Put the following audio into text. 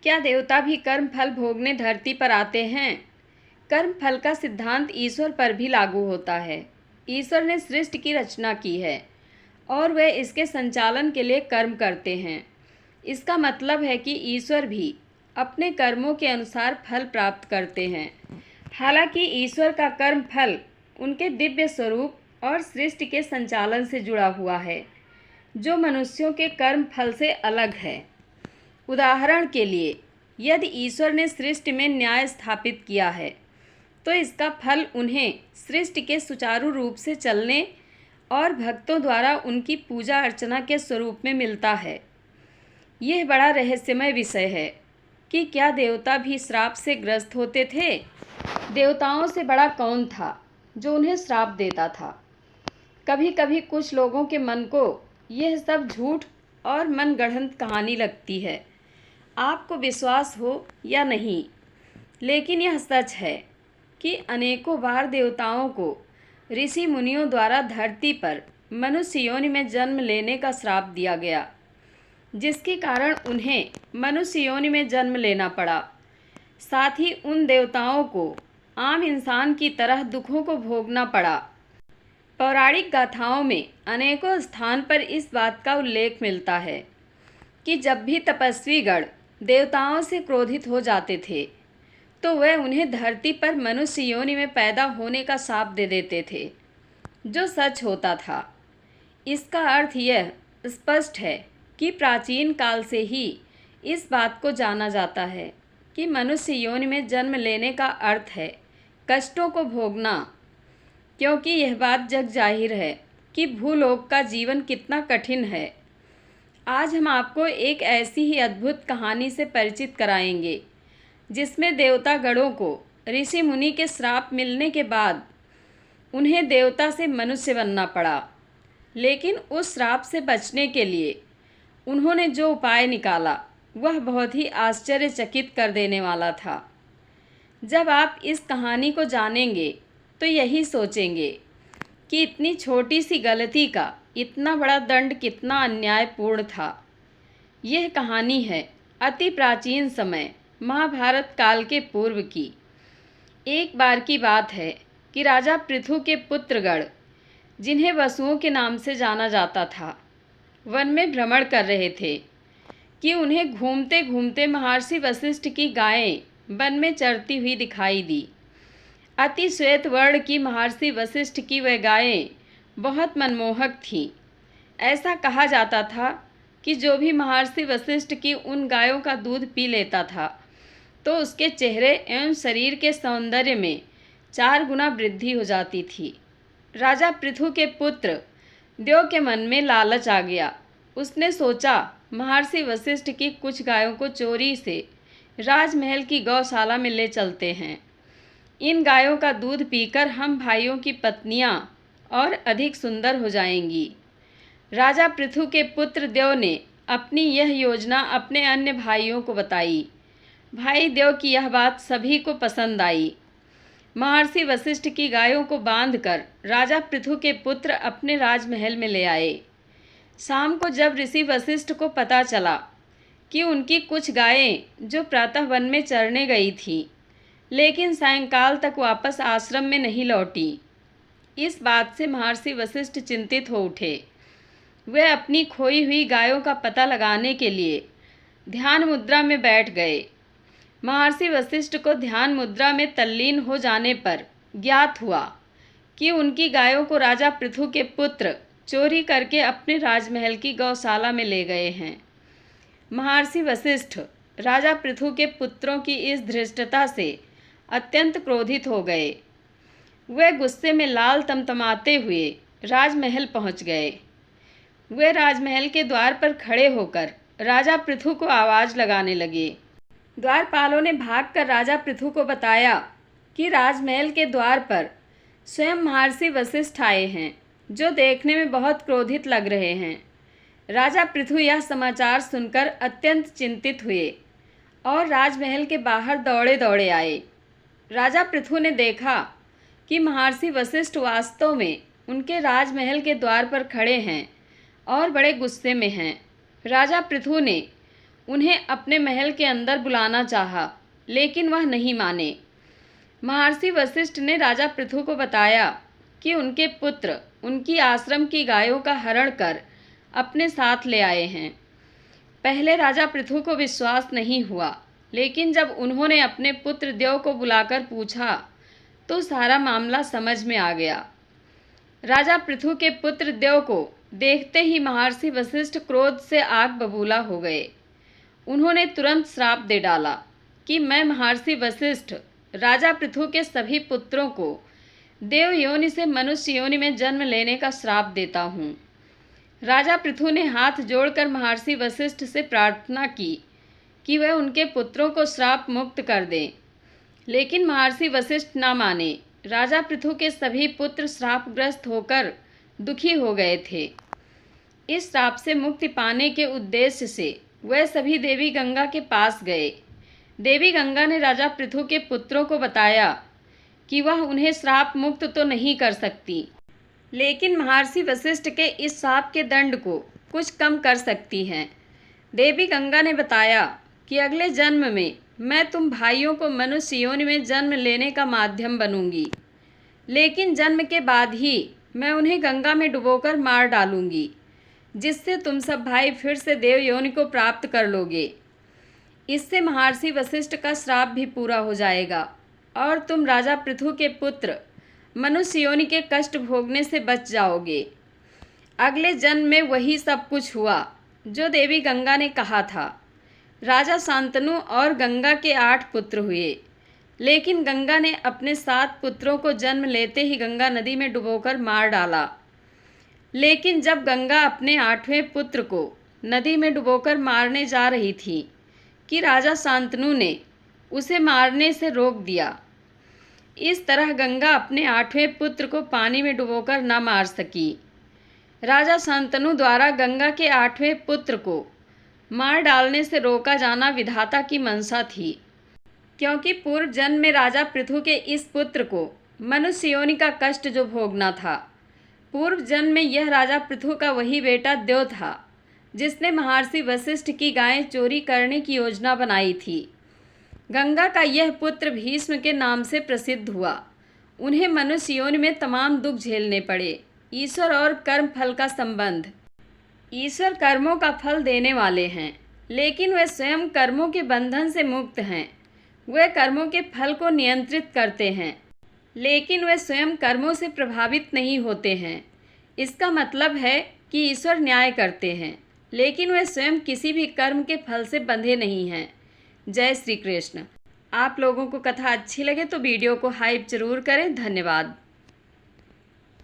क्या देवता भी कर्म फल भोगने धरती पर आते हैं? कर्म फल का सिद्धांत ईश्वर पर भी लागू होता है। ईश्वर ने सृष्टि की रचना की है और वे इसके संचालन के लिए कर्म करते हैं। इसका मतलब है कि ईश्वर भी अपने कर्मों के अनुसार फल प्राप्त करते हैं। हालांकि ईश्वर का कर्म फल उनके दिव्य स्वरूप और सृष्टि के संचालन से जुड़ा हुआ है, जो मनुष्यों के कर्म फल से अलग है। उदाहरण के लिए, यदि ईश्वर ने सृष्टि में न्याय स्थापित किया है, तो इसका फल उन्हें सृष्टि के सुचारू रूप से चलने और भक्तों द्वारा उनकी पूजा अर्चना के स्वरूप में मिलता है। यह बड़ा रहस्यमय विषय है कि क्या देवता भी श्राप से ग्रस्त होते थे? देवताओं से बड़ा कौन था जो उन्हें श्राप देता था? कभी कभी कुछ लोगों के मन को यह सब झूठ और मनगढ़ंत कहानी लगती है। आपको विश्वास हो या नहीं, लेकिन यह सच है कि अनेकों बार देवताओं को ऋषि मुनियों द्वारा धरती पर मनुष्य योनि में जन्म लेने का श्राप दिया गया, जिसके कारण उन्हें मनुष्य योनि में जन्म लेना पड़ा। साथ ही उन देवताओं को आम इंसान की तरह दुखों को भोगना पड़ा। पौराणिक गाथाओं में अनेकों स्थान पर इस बात का उल्लेख मिलता है कि जब भी तपस्वी गण देवताओं से क्रोधित हो जाते थे, तो वह उन्हें धरती पर मनुष्य योनि में पैदा होने का शाप दे देते थे, जो सच होता था। इसका अर्थ यह स्पष्ट है कि प्राचीन काल से ही इस बात को जाना जाता है कि मनुष्य योनि में जन्म लेने का अर्थ है कष्टों को भोगना, क्योंकि यह बात जग जाहिर है कि भूलोक का जीवन कितना कठिन है। आज हम आपको एक ऐसी ही अद्भुत कहानी से परिचित कराएंगे जिसमें देवता गणों को ऋषि मुनि के श्राप मिलने के बाद उन्हें देवता से मनुष्य बनना पड़ा, लेकिन उस श्राप से बचने के लिए उन्होंने जो उपाय निकाला वह बहुत ही आश्चर्यचकित कर देने वाला था। जब आप इस कहानी को जानेंगे तो यही सोचेंगे कि इतनी छोटी सी गलती का इतना बड़ा दंड कितना अन्यायपूर्ण था। यह कहानी है अति प्राचीन समय महाभारत काल के पूर्व की। एक बार की बात है कि राजा पृथु के पुत्रगण, जिन्हें वसुओं के नाम से जाना जाता था, वन में भ्रमण कर रहे थे कि उन्हें घूमते घूमते महर्षि वशिष्ठ की गायें वन में चरती हुई दिखाई दी। अति श्वेत वर्ण की महर्षि वशिष्ठ की वह गायें बहुत मनमोहक थीं। ऐसा कहा जाता था कि जो भी महर्षि वशिष्ठ की उन गायों का दूध पी लेता था, तो उसके चेहरे एवं शरीर के सौंदर्य में 4 गुना वृद्धि हो जाती थी। राजा पृथु के पुत्र देव के मन में लालच आ गया। उसने सोचा, महर्षि वशिष्ठ की कुछ गायों को चोरी से राजमहल की गौशाला में ले चलते हैं। इन गायों का दूध पीकर हम भाइयों की पत्नियां और अधिक सुंदर हो जाएंगी। राजा पृथु के पुत्र देव ने अपनी यह योजना अपने अन्य भाइयों को बताई। भाई देव की यह बात सभी को पसंद आई। महर्षि वशिष्ठ की गायों को बांधकर राजा पृथु के पुत्र अपने राजमहल में ले आए। शाम को जब ऋषि वशिष्ठ को पता चला कि उनकी कुछ गायें जो प्रातः वन में चरने गई थीं, लेकिन सायंकाल तक वापस आश्रम में नहीं लौटी, इस बात से महर्षि वशिष्ठ चिंतित हो उठे। वे अपनी खोई हुई गायों का पता लगाने के लिए ध्यान मुद्रा में बैठ गए। महर्षि वशिष्ठ को ध्यान मुद्रा में तल्लीन हो जाने पर ज्ञात हुआ कि उनकी गायों को राजा पृथु के पुत्र चोरी करके अपने राजमहल की गौशाला में ले गए हैं। महर्षि वशिष्ठ राजा पृथु के पुत्रों की इस धृष्टता से अत्यंत क्रोधित हो गए। वे गुस्से में लाल तमतमाते हुए राजमहल पहुंच गए। वे राजमहल के द्वार पर खड़े होकर राजा पृथु को आवाज़ लगाने लगे। द्वारपालों ने भागकर राजा पृथु को बताया कि राजमहल के द्वार पर स्वयं महर्षि वशिष्ठ आए हैं, जो देखने में बहुत क्रोधित लग रहे हैं। राजा पृथु यह समाचार सुनकर अत्यंत चिंतित हुए और राजमहल के बाहर दौड़े दौड़े आए। राजा पृथु ने देखा कि महर्षि वशिष्ठ वास्तव में उनके राजमहल के द्वार पर खड़े हैं और बड़े गुस्से में हैं। राजा पृथु ने उन्हें अपने महल के अंदर बुलाना चाहा, लेकिन वह नहीं माने। महर्षि वशिष्ठ ने राजा पृथु को बताया कि उनके पुत्र उनकी आश्रम की गायों का हरण कर अपने साथ ले आए हैं। पहले राजा पृथु को विश्वास नहीं हुआ, लेकिन जब उन्होंने अपने पुत्र देव को बुलाकर पूछा तो सारा मामला समझ में आ गया। राजा पृथु के पुत्र देव को देखते ही महर्षि वशिष्ठ क्रोध से आग बबूला हो गए। उन्होंने तुरंत श्राप दे डाला कि मैं महर्षि वशिष्ठ राजा पृथु के सभी पुत्रों को देव योनि से मनुष्य योनि में जन्म लेने का श्राप देता हूँ। राजा पृथु ने हाथ जोड़कर महर्षि वशिष्ठ से प्रार्थना की कि वह उनके पुत्रों को श्राप मुक्त कर दें, लेकिन महर्षि वशिष्ठ न माने। राजा पृथु के सभी पुत्र श्रापग्रस्त होकर दुखी हो गए थे। इस श्राप से मुक्ति पाने के उद्देश्य से वह सभी देवी गंगा के पास गए। देवी गंगा ने राजा पृथु के पुत्रों को बताया कि वह उन्हें श्राप मुक्त तो नहीं कर सकती, लेकिन महर्षि वशिष्ठ के इस श्राप के दंड को कुछ कम कर सकती हैं। देवी गंगा ने बताया कि अगले जन्म में मैं तुम भाइयों को मनुष्य योनि में जन्म लेने का माध्यम बनूंगी, लेकिन जन्म के बाद ही मैं उन्हें गंगा में डुबोकर मार डालूंगी, जिससे तुम सब भाई फिर से देव योनि को प्राप्त कर लोगे। इससे महर्षि वशिष्ठ का श्राप भी पूरा हो जाएगा और तुम राजा पृथु के पुत्र मनुष्य योनि के कष्ट भोगने से बच जाओगे। अगले जन्म में वही सब कुछ हुआ जो देवी गंगा ने कहा था। राजा शांतनु और गंगा के 8 पुत्र हुए, लेकिन गंगा ने अपने 7 पुत्रों को जन्म लेते ही गंगा नदी में डुबोकर मार डाला। लेकिन जब गंगा अपने 8वें पुत्र को नदी में डुबोकर मारने जा रही थी कि राजा शांतनु ने उसे मारने से रोक दिया। इस तरह गंगा अपने 8वें पुत्र को पानी में डुबोकर न मार सकी। राजा शांतनु द्वारा गंगा के 8वें पुत्र को मार डालने से रोका जाना विधाता की मंशा थी, क्योंकि पूर्व जन्म में राजा पृथु के इस पुत्र को मनुष्य योनि का कष्ट जो भोगना था। पूर्व जन्म में यह राजा पृथु का वही बेटा देव था जिसने महर्षि वशिष्ठ की गायें चोरी करने की योजना बनाई थी। गंगा का यह पुत्र भीष्म के नाम से प्रसिद्ध हुआ। उन्हें मनुष्य योनि में तमाम दुख झेलने पड़े। ईश्वर और कर्म फल का संबंध। ईश्वर कर्मों का फल देने वाले हैं, लेकिन वे स्वयं कर्मों के बंधन से मुक्त हैं। वे कर्मों के फल को नियंत्रित करते हैं, लेकिन वे स्वयं कर्मों से प्रभावित नहीं होते हैं। इसका मतलब है कि ईश्वर न्याय करते हैं, लेकिन वे स्वयं किसी भी कर्म के फल से बंधे नहीं हैं। जय श्री कृष्ण। आप लोगों को कथा अच्छी लगे तो वीडियो को हाइप जरूर करें। धन्यवाद।